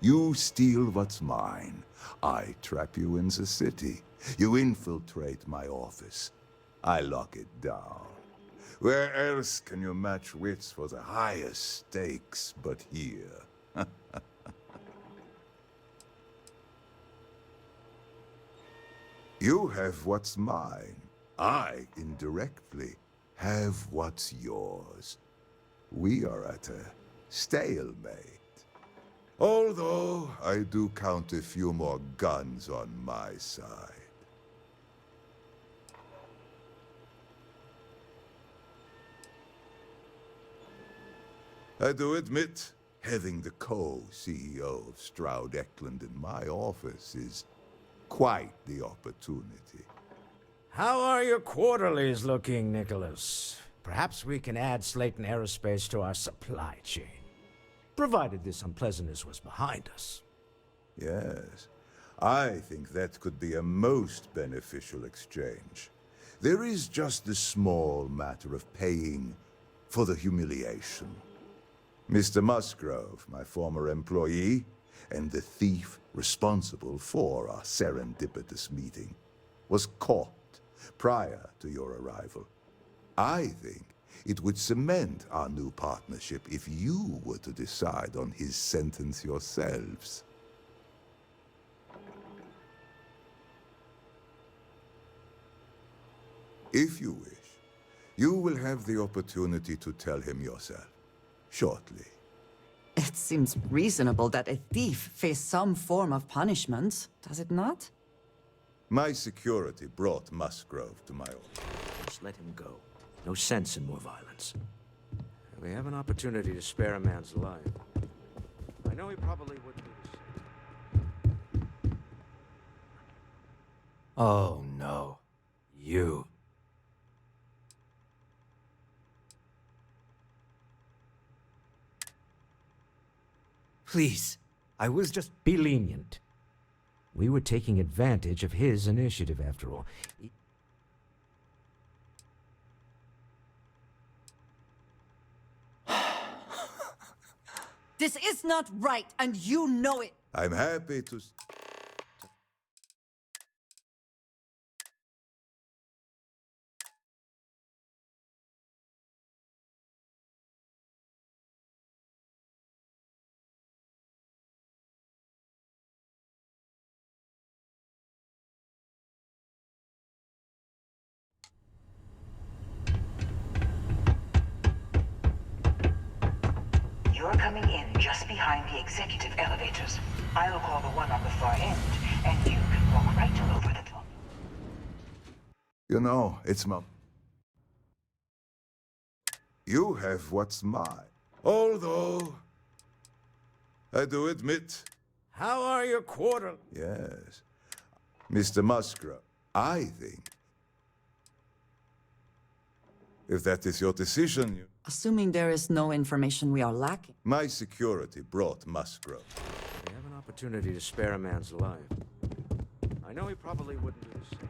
[SPEAKER 16] You steal what's mine. I trap you in the city. You infiltrate my office. I lock it down. Where else can you match wits for the highest stakes but here? You have what's mine. I, indirectly, have what's yours. We are at a stalemate. Although, I do count a few more guns on my side. I do admit, having the co-CEO of Stroud Eklund in my office is quite the opportunity.
[SPEAKER 5] How are your quarterlies looking, Nicholas? Perhaps we can add Slayton Aerospace to our supply chain, provided this unpleasantness was behind us.
[SPEAKER 16] Yes, I think that could be a most beneficial exchange. There is just the small matter of paying for the humiliation. Mr. Musgrove, my former employee, and the thief responsible for our serendipitous meeting, was caught prior to your arrival. I think it would cement our new partnership if you were to decide on his sentence yourselves. If you wish, you will have the opportunity to tell him yourself, shortly.
[SPEAKER 3] It seems reasonable that a thief face some form of punishment, does it not?
[SPEAKER 16] My security brought Musgrove to my office.
[SPEAKER 5] Just let him go. No sense in more violence. We have an opportunity to spare a man's life. I know he probably wouldn't do the same.
[SPEAKER 14] Oh no. You. Please, I was just...
[SPEAKER 5] Be lenient. We were taking advantage of his initiative, after all.
[SPEAKER 3] This is not right, and you know it!
[SPEAKER 16] I'm happy to...
[SPEAKER 17] You're coming in just behind the executive elevators. I'll call the one on the far end, and you can walk right over the top.
[SPEAKER 16] You know, it's my... You have what's mine. Although, I do admit...
[SPEAKER 5] How are your quarter...
[SPEAKER 16] Yes. Mr. Musgrove, I think... If that is your decision, you...
[SPEAKER 3] Assuming there is no information we are lacking.
[SPEAKER 16] My security brought Musgrove.
[SPEAKER 5] We have an opportunity to spare a man's life. I know he probably wouldn't do the same.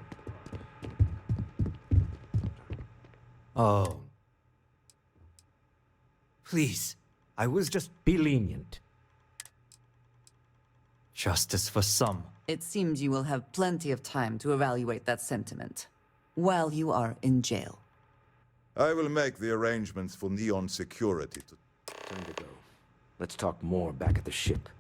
[SPEAKER 14] Oh. Please, I was just...
[SPEAKER 5] Be lenient.
[SPEAKER 14] Justice for some.
[SPEAKER 3] It seems you will have plenty of time to evaluate that sentiment, while you are in jail.
[SPEAKER 16] I will make the arrangements for Neon security to...
[SPEAKER 5] Time to go. Let's talk more back at the ship.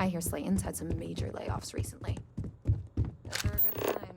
[SPEAKER 13] I hear Slayton's had some major layoffs recently. Never a good sign.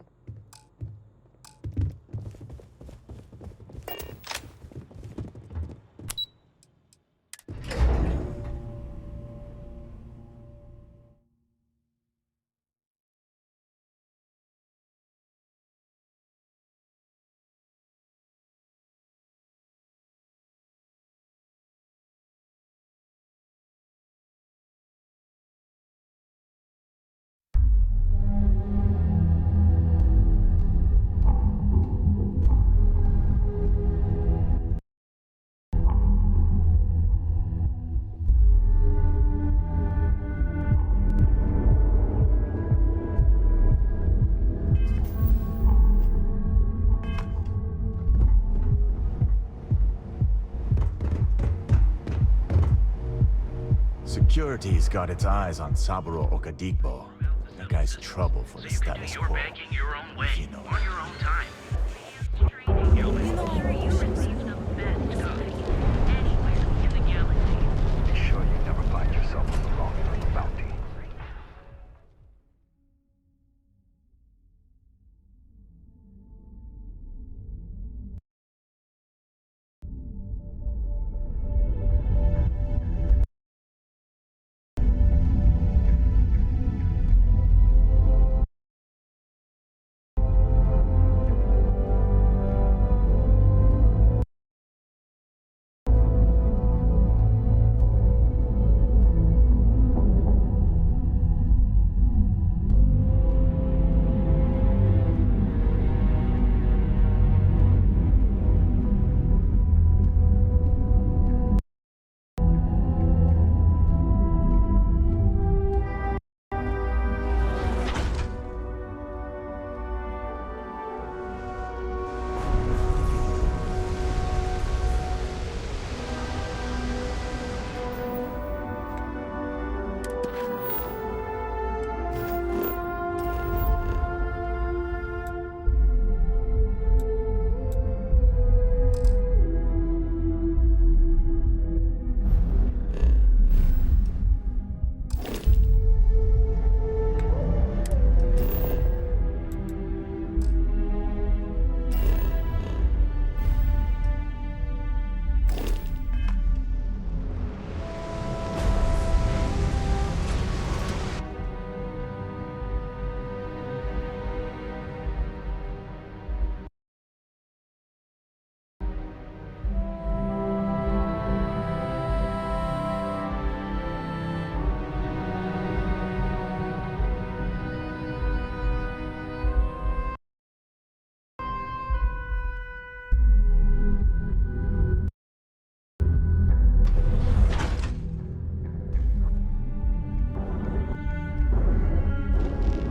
[SPEAKER 4] Security's got its eyes on Saburo Okadigbo. That guy's trouble for the status quo.
[SPEAKER 2] Your own way,
[SPEAKER 4] You know.
[SPEAKER 2] on your own time.
[SPEAKER 6] You'll make sure you receive the best coffee anywhere in the galaxy.
[SPEAKER 18] Be sure you never find yourself on the wrong end of the bounty.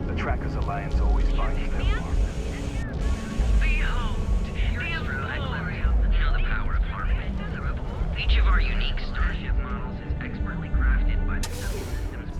[SPEAKER 18] The Trackers Alliance always finds them armed.
[SPEAKER 2] Behold, the glory of the power of harmony. Each of our unique starship models is expertly crafted by the systems.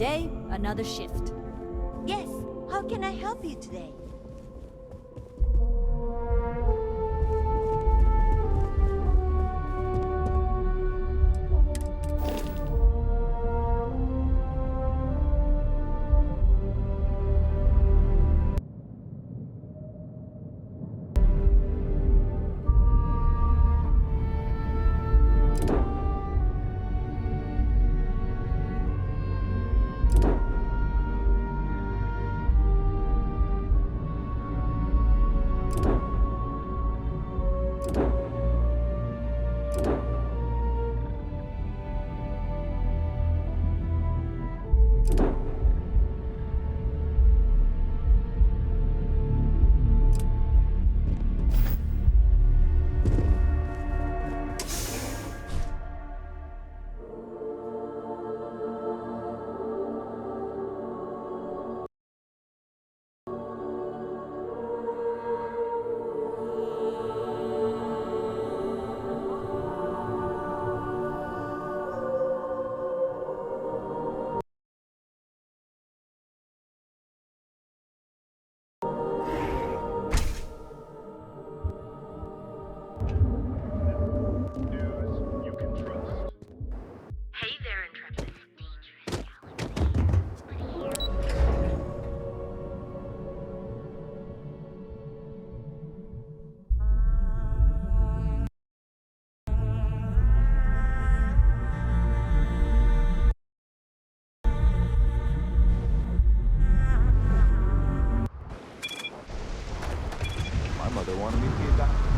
[SPEAKER 10] day, another shift. Yes, how can I help you today?
[SPEAKER 6] Hey there, Intrepid.
[SPEAKER 14] My mother wanted me to be a doctor.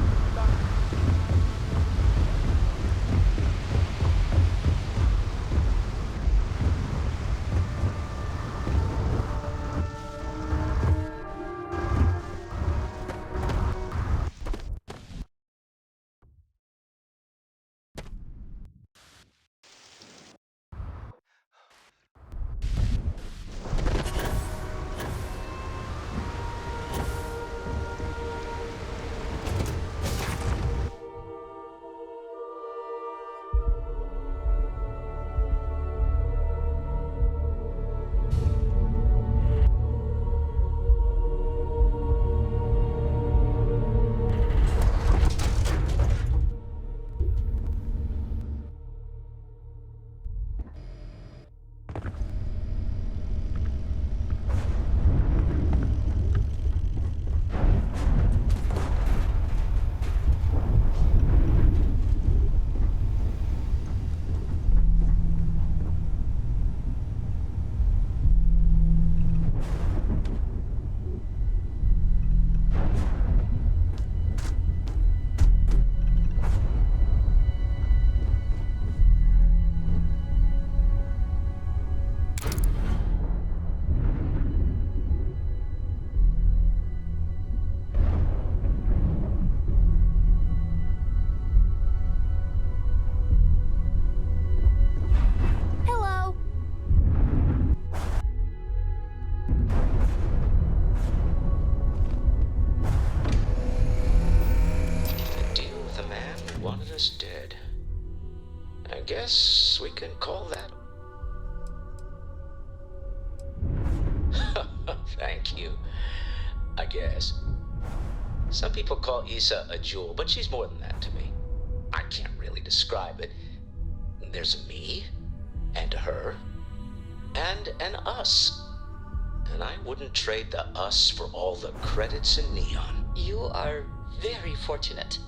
[SPEAKER 15] Hello.
[SPEAKER 5] Deal with the man who wanted us dead. I guess we can call that. Thank you. I guess. Some people call Issa a jewel, but she's more than that to me. I can't really describe it. There's a me, and a her, and an us. And I wouldn't trade the us for all the credits in neon.
[SPEAKER 19] You are very fortunate,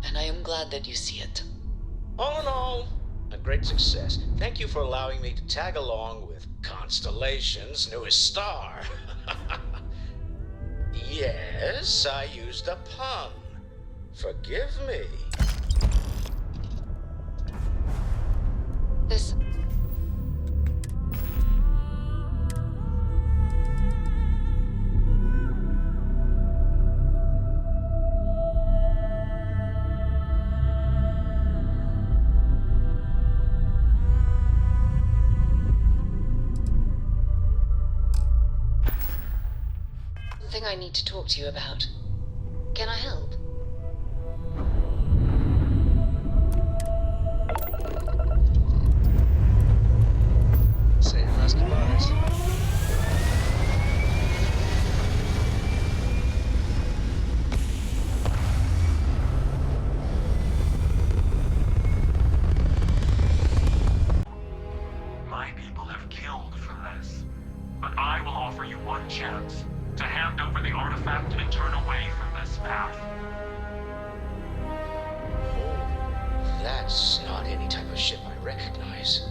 [SPEAKER 19] and I am glad that you see it.
[SPEAKER 5] All in all, a great success. Thank you for allowing me to tag along with Constellation's newest star. Yes, I used a pun. Forgive me.
[SPEAKER 19] This... Something I need to talk to you about. Can I help?
[SPEAKER 1] Say
[SPEAKER 19] Yes.
[SPEAKER 20] My people have killed for less, but I will offer you one chance to hand over the artifact and turn away from this path.
[SPEAKER 5] That's not any type of ship I recognize.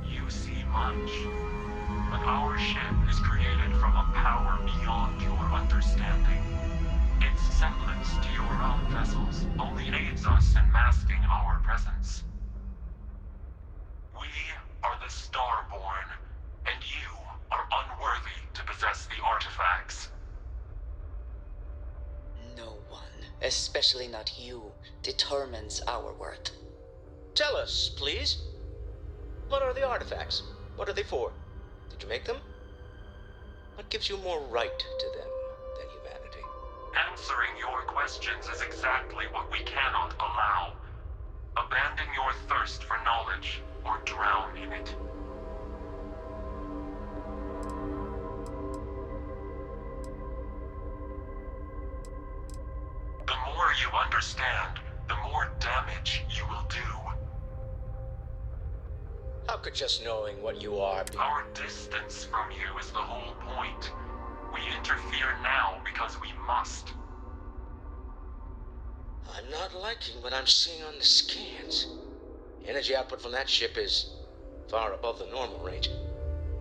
[SPEAKER 20] You see much, but our ship is created from a power beyond your understanding. Its semblance to your own vessels only aids us in masking our presence. We are the Starborn, and you are unworthy to possess the artifacts.
[SPEAKER 19] No one, especially not you, determines our worth.
[SPEAKER 5] Tell us, please. What are the artifacts? What are they for? Did you make them? What gives you more right to them than humanity?
[SPEAKER 20] Answering your questions is exactly what we cannot allow. Abandon your thirst for knowledge, or drown in it. The more you understand, the more damage you will do.
[SPEAKER 5] How could just knowing what you are be...
[SPEAKER 20] Our distance from you is the whole point. We interfere now because we must.
[SPEAKER 5] I'm not liking what I'm seeing on the scans. Energy output from that ship is far above the normal range.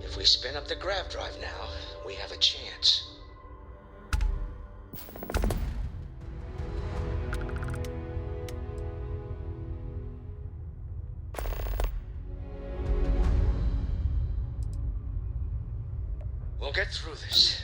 [SPEAKER 5] If we spin up the grav drive now, we have a chance. We'll get through this.